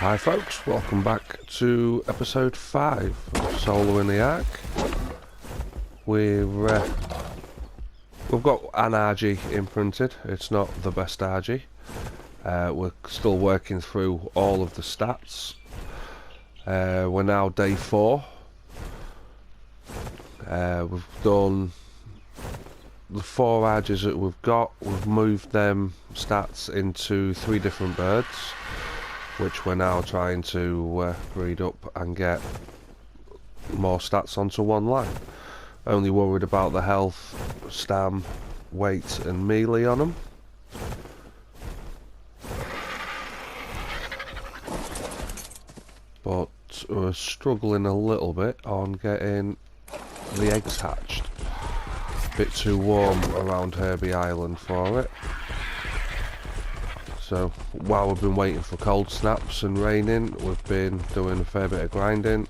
Hi folks, welcome back to episode 5 of Solo in the Ark. We've got an RG imprinted. It's not the best RG. We're still working through all of the stats. We're now day 4. We've done the 4 RGs that we've got. We've moved them stats into 3 different birds, which we're now trying to breed up and get more stats onto one line. Only worried about the health, stam, weight and melee on them. But we're struggling a little bit on getting the eggs hatched. A bit too warm around Herbie Island for it. So while we've been waiting for cold snaps and raining, we've been doing a fair bit of grinding,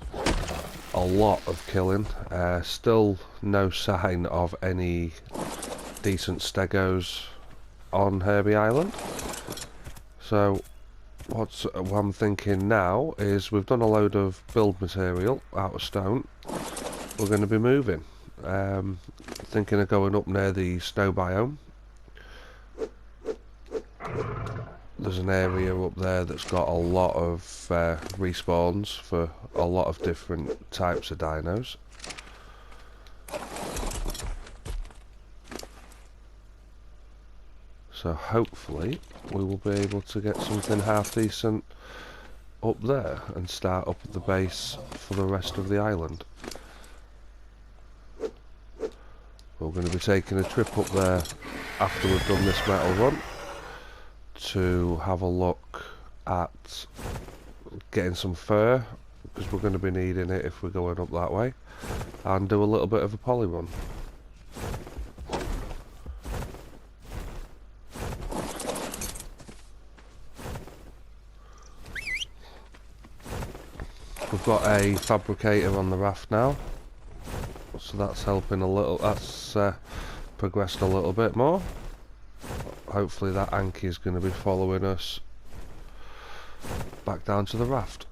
a lot of killing. Still no sign of any decent stegos on Herbie Island. So what I'm thinking now is we've done a load of build material out of stone. We're going to be moving. Thinking of going up near the snow biome. There's an area up there that's got a lot of respawns for a lot of different types of dinos. So hopefully we will be able to get something half decent up there and start up at the base for the rest of the island. We're going to be taking a trip up there after we've done this metal run to have a look at getting some fur, because we're going to be needing it if we're going up that way, and do a little bit of a poly run. We've got a fabricator on the raft now, so that's helping a little. That's progressed a little bit more. Hopefully that Anki is going to be following us back down to the raft.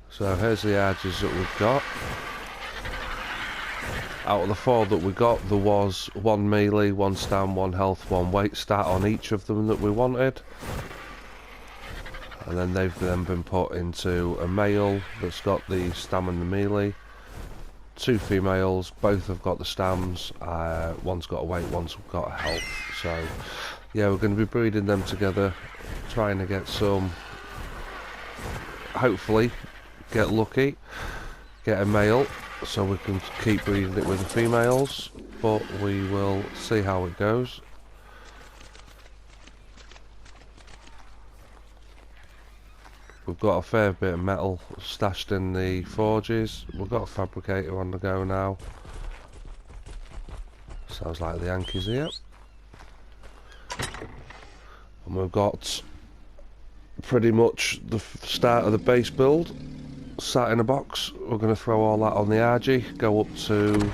So here's the RGs that we've got. Out of the 4 that we got, there was 1 melee, 1 stam, 1 health, 1 weight stat on each of them that we wanted. And then they've then been put into a male that's got the stam and the melee. 2 females, both have got the stams. One's got a weight, one's got a health. So yeah, we're going to be breeding them together, trying to get some, hopefully get lucky, get a male so we can keep breeding it with the females, but we will see how it goes. We've got a fair bit of metal stashed in the forges. We've got a fabricator on the go now. Sounds like the Yankees here. And we've got pretty much the start of the base build sat in a box. We're going to throw all that on the RG, go up to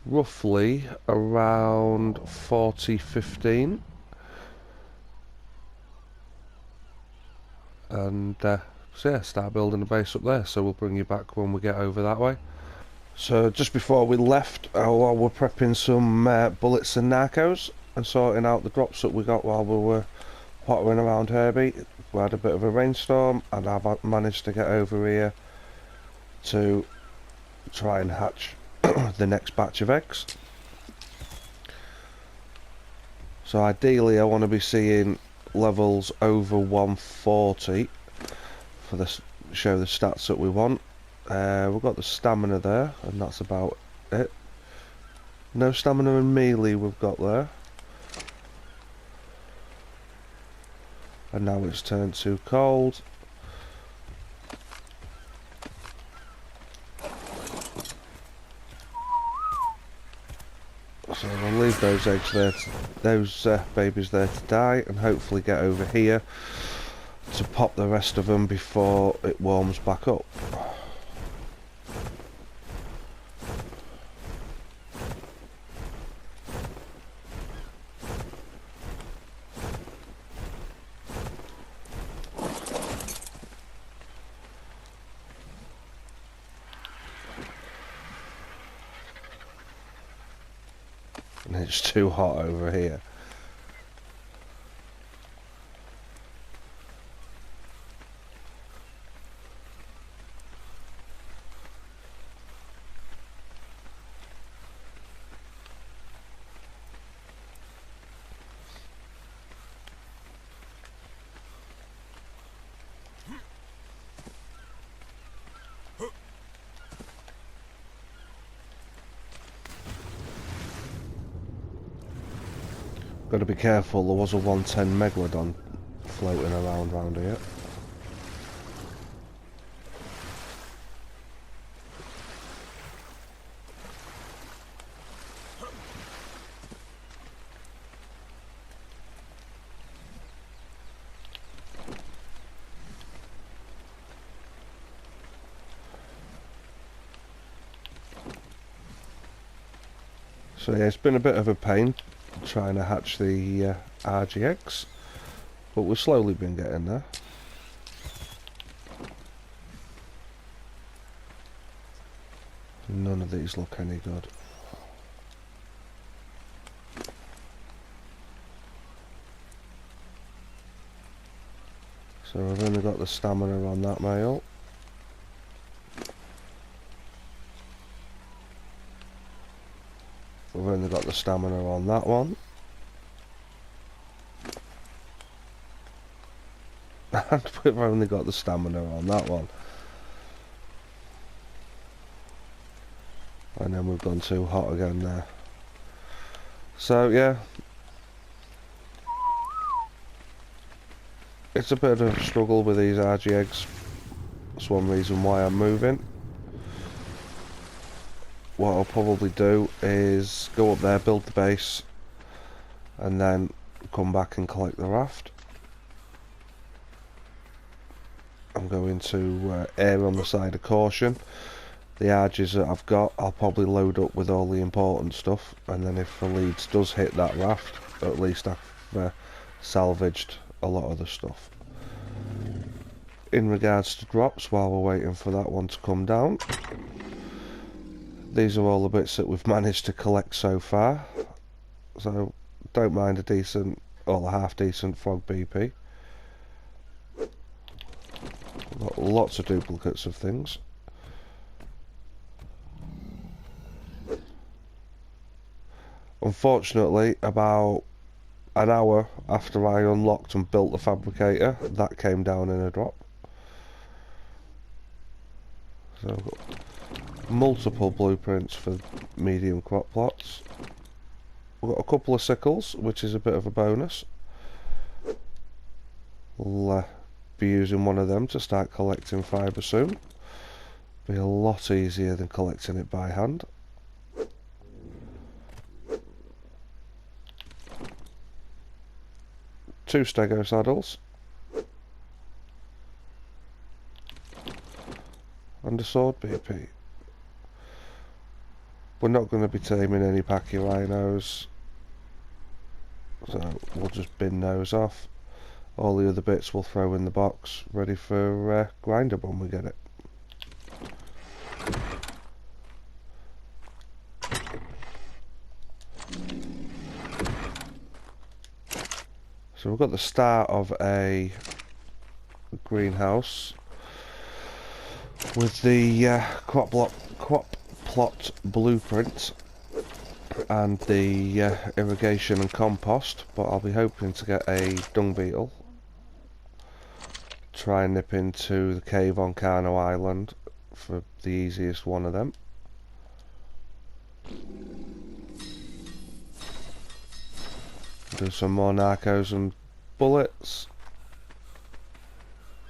roughly around 40-15. And so yeah, start building a base up there. So we'll bring you back when we get over that way. So just before we left, while we're prepping some bullets and narcos and sorting out the drops that we got while we were pottering around Herbie, we had a bit of a rainstorm and I've managed to get over here to try and hatch the next batch of eggs. So ideally I want to be seeing levels over 140 for this, show the stats that we want. We've got the stamina there, and that's about it. No stamina and melee we've got there. And now it's turned too cold. So I'll leave those eggs there, those babies there to die, and hopefully get over here to pop the rest of them before it warms back up. and it's too hot over here. Got to be careful, there was a 110 Megalodon floating around here. So yeah, it's been a bit of a pain trying to hatch the RGX, but we've slowly been getting there. None of these look any good. So I've only got the stamina on that male. We've only got the stamina on that one. And we've only got the stamina on that one. And then we've gone too hot again there. So yeah, it's a bit of a struggle with these RG eggs. That's one reason why I'm moving. What I'll probably do is go up there, build the base, and then come back and collect the raft. I'm going to err on the side of caution. The RGs that I've got, I'll probably load up with all the important stuff, and then if the Leeds does hit that raft, at least I've salvaged a lot of the stuff. In regards to drops, while we're waiting for that one to come down, these are all the bits that we've managed to collect so far, so don't mind a decent or a half decent frog BP. Got lots of duplicates of things. Unfortunately, about an hour after I unlocked and built the fabricator, that came down in a drop. So I've got multiple blueprints for medium crop plots. We've got a couple of sickles, which is a bit of a bonus. We'll be using one of them to start collecting fibre soon. Be a lot easier than collecting it by hand. Two stego saddles. And a sword BP. We're not going to be taming any pachyrhinos, so we'll just bin those off. All the other bits we'll throw in the box, ready for grinder when we get it. So we've got the start of a greenhouse with the crop plot blueprint and the irrigation and compost, but I'll be hoping to get a dung beetle. Try and nip into the cave on Carno Island for the easiest one of them. Do some more narcos and bullets,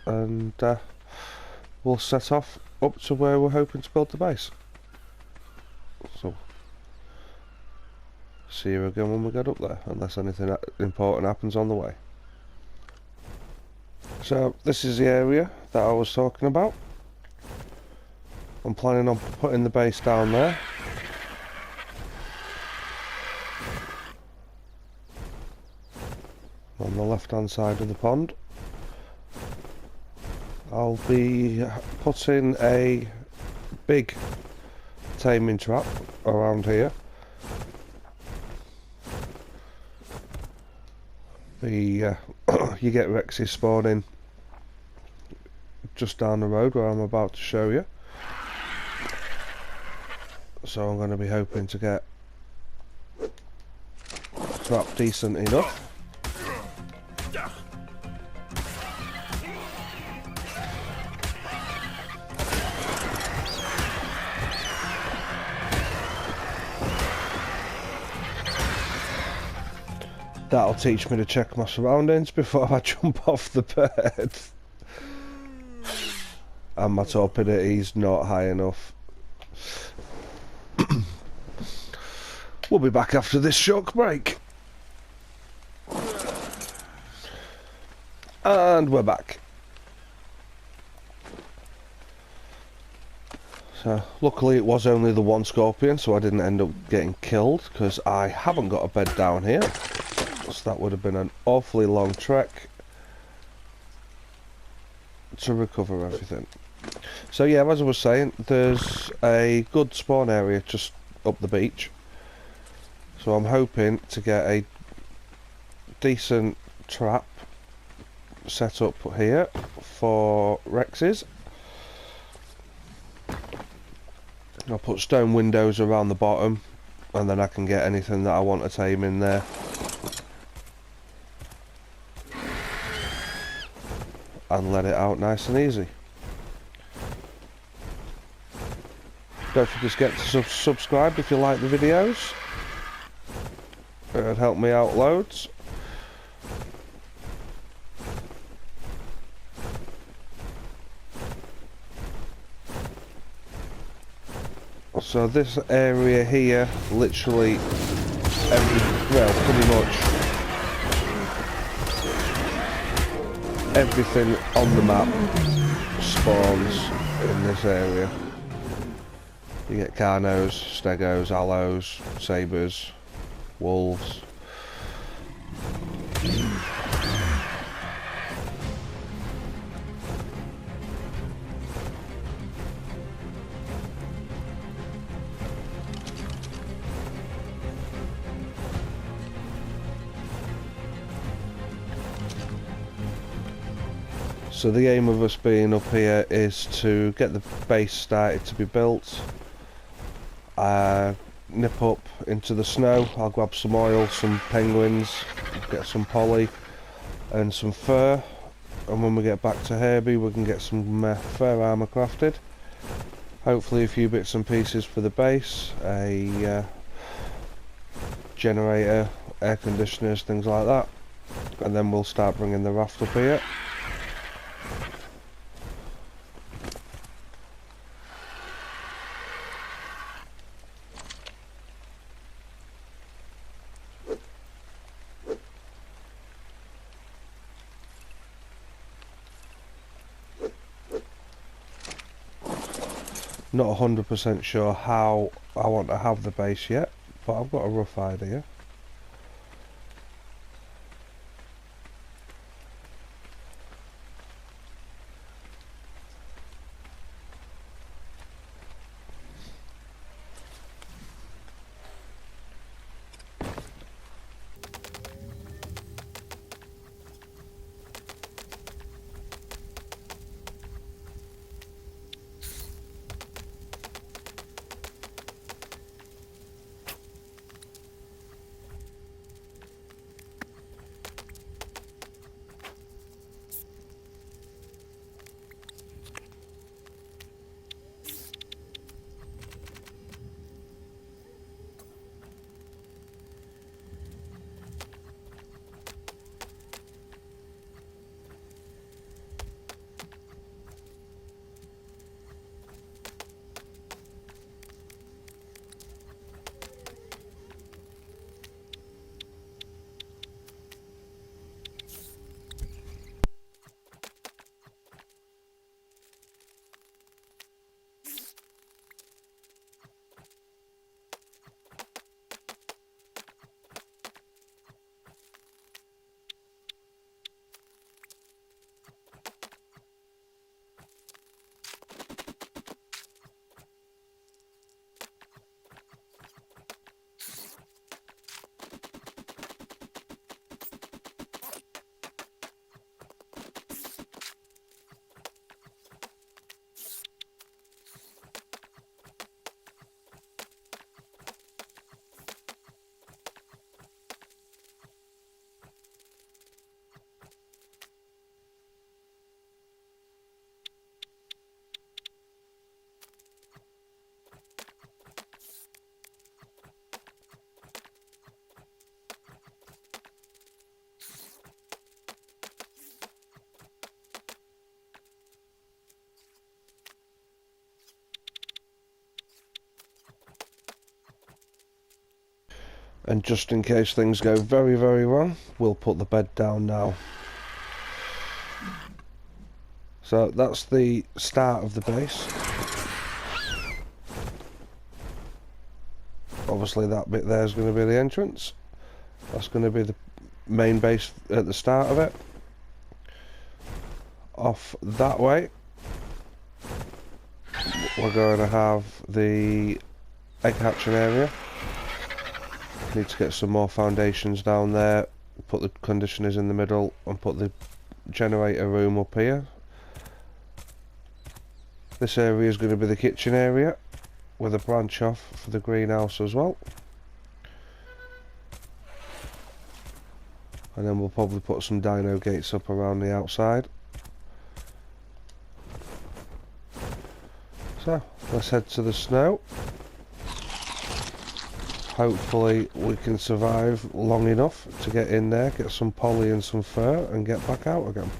and we'll set off up to where we're hoping to build the base. So, see you again when we get up there, unless anything important happens on the way. So, this is the area that I was talking about. I'm planning on putting the base down there. On the left hand side of the pond. I'll be putting a big taming trap around here. The you get Rexes spawning just down the road where I'm about to show you. So I'm going to be hoping to get a trap decent enough. That'll teach me to check my surroundings before I jump off the bed. And my torpidity's not high enough. We'll be back after this short break. And we're back. So, luckily it was only the one scorpion, so I didn't end up getting killed, because I haven't got a bed down here. So that would have been an awfully long trek to recover everything. So yeah, as I was saying, there's a good spawn area just up the beach. So I'm hoping to get a decent trap set up here for Rexes. I'll put stone windows around the bottom, and then I can get anything that I want to tame in there. And let it out nice and easy. Don't forget to subscribe if you like the videos. It would help me out loads. So this area here, literally pretty much everything on the map spawns in this area. You get Carnos, Stegos, Allos, Sabres, Wolves. So the aim of us being up here is to get the base started to be built, nip up into the snow. I'll grab some oil, some penguins, get some poly and some fur, and when we get back to Herbie we can get some fur armour crafted. Hopefully a few bits and pieces for the base, a generator, air conditioners, things like that, and then we'll start bringing the raft up here. Not 100% sure how I want to have the base yet, but I've got a rough idea. And just in case things go very, very wrong, we'll put the bed down now. So that's the start of the base. Obviously that bit there is going to be the entrance. That's going to be the main base at the start of it. Off that way, we're going to have the egg hatching area. Need to get some more foundations down there, put the conditioners in the middle and put the generator room up here. This area is going to be the kitchen area with a branch off for the greenhouse as well. And then we'll probably put some dino gates up around the outside. So let's head to the snow. Hopefully we can survive long enough to get in there, get some poly and some fur and get back out again.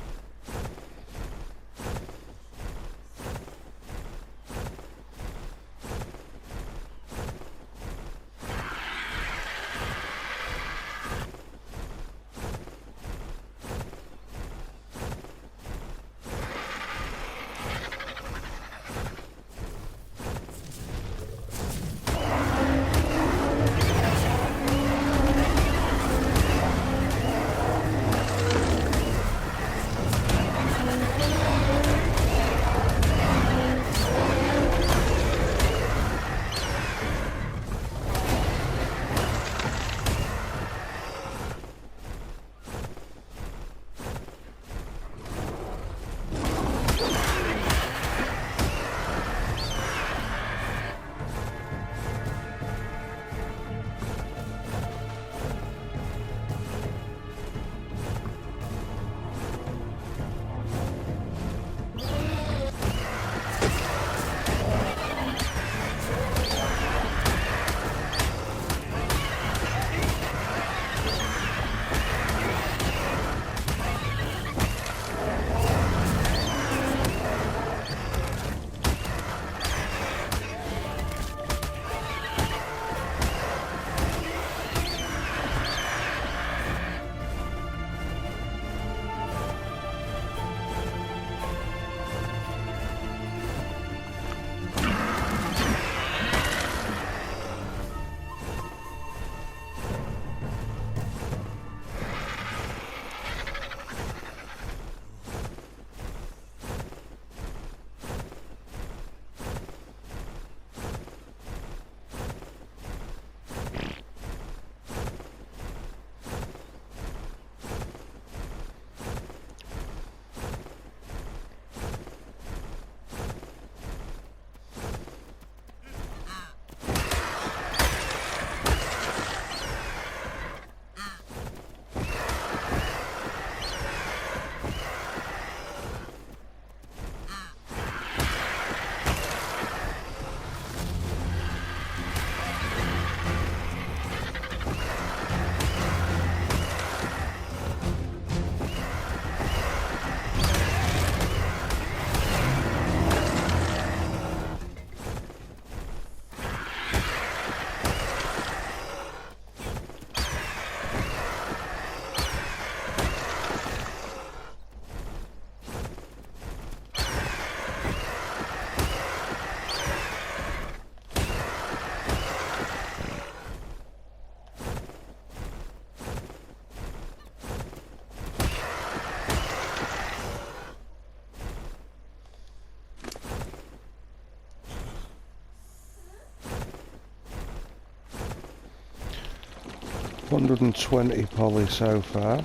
$120 poly so far,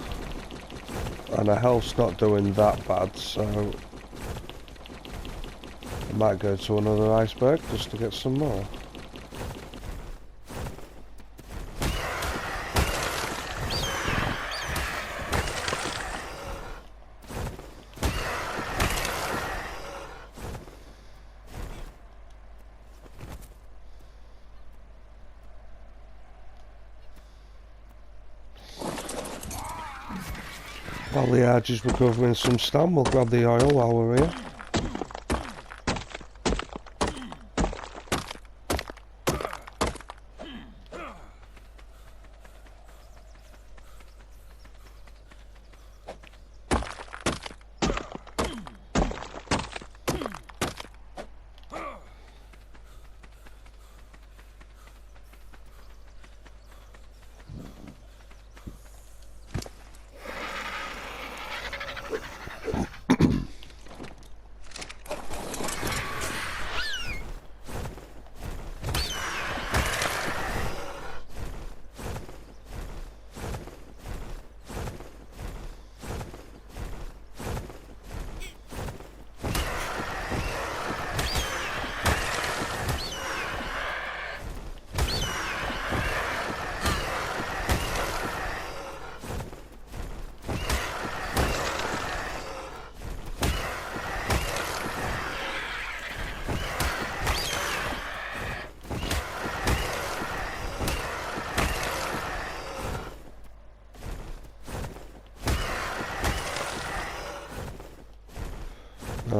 and our health's not doing that bad, so I might go to another iceberg just to get some more. While the Arge is recovering some stam, we'll grab the oil while we're here.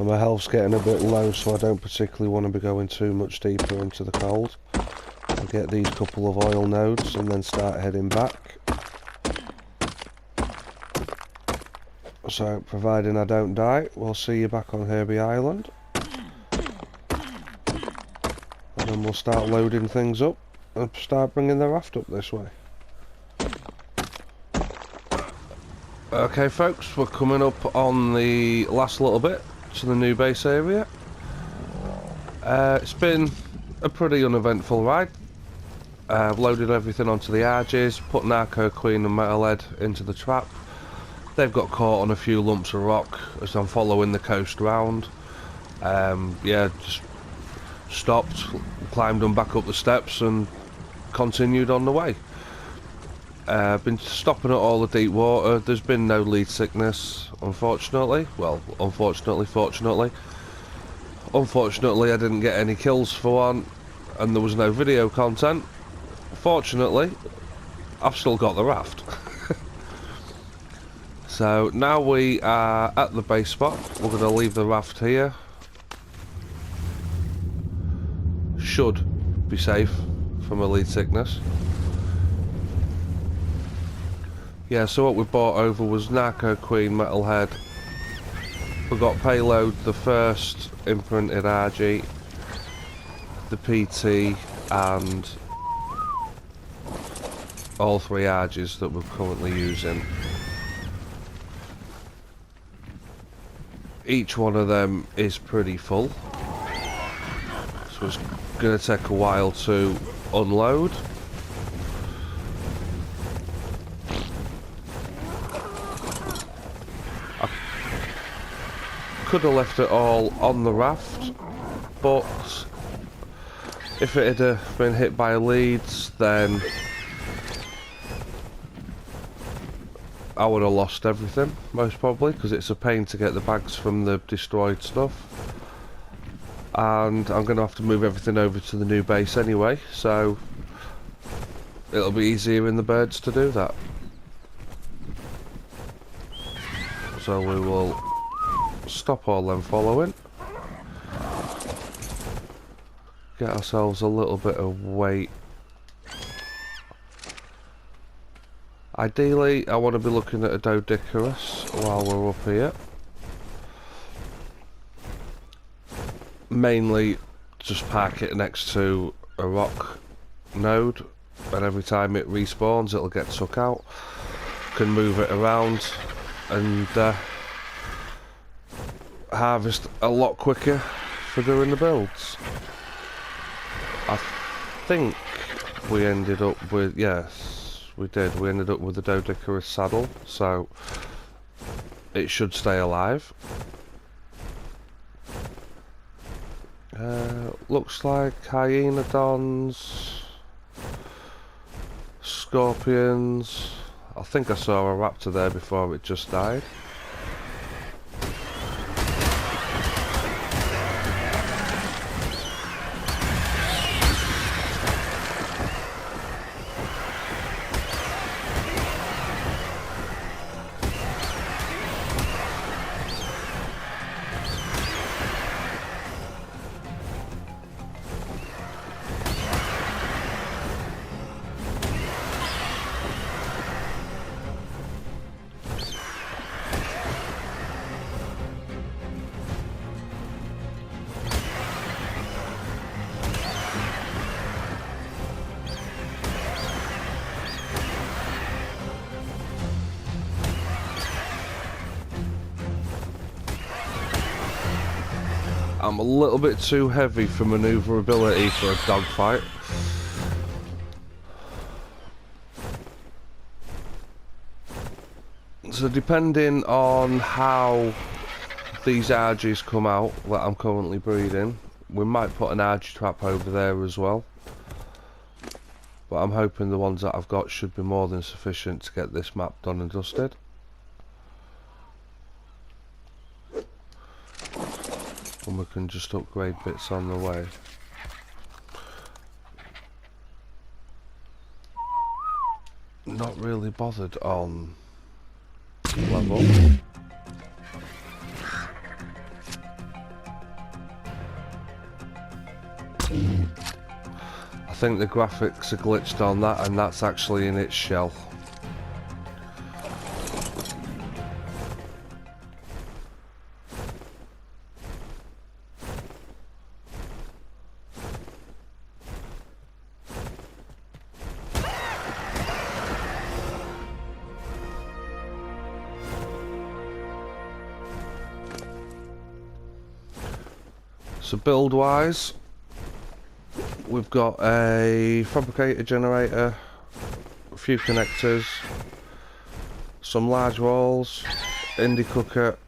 My health's getting a bit low, so I don't particularly want to be going too much deeper into the cold. I'll get these couple of oil nodes and then start heading back. So, providing I don't die, we'll see you back on Herbie Island. And then we'll start loading things up and start bringing the raft up this way. Okay folks, we're coming up on the last little bit to the new base area. It's been a pretty uneventful ride. I've loaded everything onto the arches, put Narco Queen and Metalhead into the trap. They've got caught on a few lumps of rock as I'm following the coast round. Yeah, just stopped, climbed them back up the steps and continued on the way. Been stopping at all the deep water. There's been no lead sickness, unfortunately. Well, unfortunately, fortunately. Unfortunately, I didn't get any kills for one, and there was no video content. Fortunately, I've still got the raft. So now we are at the base spot. We're going to leave the raft here. Should be safe from a lead sickness. Yeah, so what we bought over was Narco Queen, Metalhead. We got payload, the first imprinted RG, the PT, and all three RGs that we're currently using. Each one of them is pretty full, so it's going to take a while to unload. I could have left it all on the raft, but if it had been hit by leads, then I would have lost everything, most probably, because it's a pain to get the bags from the destroyed stuff. And I'm going to have to move everything over to the new base anyway, so it'll be easier in the birds to do that. So we will stop all them following. Get ourselves a little bit of weight. Ideally, I want to be looking at a Doedicurus while we're up here. Mainly, just park it next to a rock node, and every time it respawns, it'll get took out. Can move it around and harvest a lot quicker for doing the builds. I think we ended up with, yes. We did. We ended up with the Doedicurus saddle, so it should stay alive. Looks like hyenodons, scorpions. I think I saw a raptor there before it just died. I'm a little bit too heavy for manoeuvrability for a dogfight. So depending on how these RGs come out that I'm currently breeding, we might put an RG trap over there as well. But I'm hoping the ones that I've got should be more than sufficient to get this map done and dusted. And we can just upgrade bits on the way. Not really bothered on level. I think the graphics are glitched on that, and that's actually in its shell. So build wise, we've got a fabricator generator, a few connectors, some large walls, indie cooker,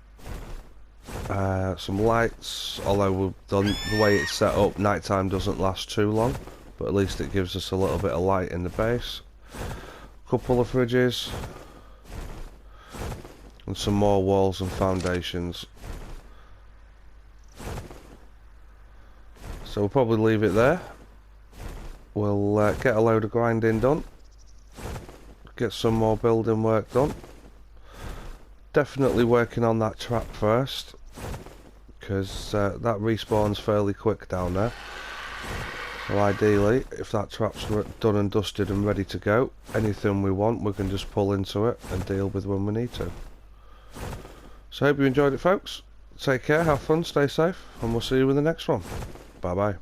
some lights, although we've done the way it's set up, nighttime doesn't last too long, but at least it gives us a little bit of light in the base. A couple of fridges, and some more walls and foundations. So we'll probably leave it there. We'll get a load of grinding done, get some more building work done. Definitely working on that trap first, because that respawns fairly quick down there. So ideally, if that trap's done and dusted and ready to go, anything we want we can just pull into it and deal with when we need to. So I hope you enjoyed it, folks. Take care, have fun, stay safe, and we'll see you in the next one. Bye bye.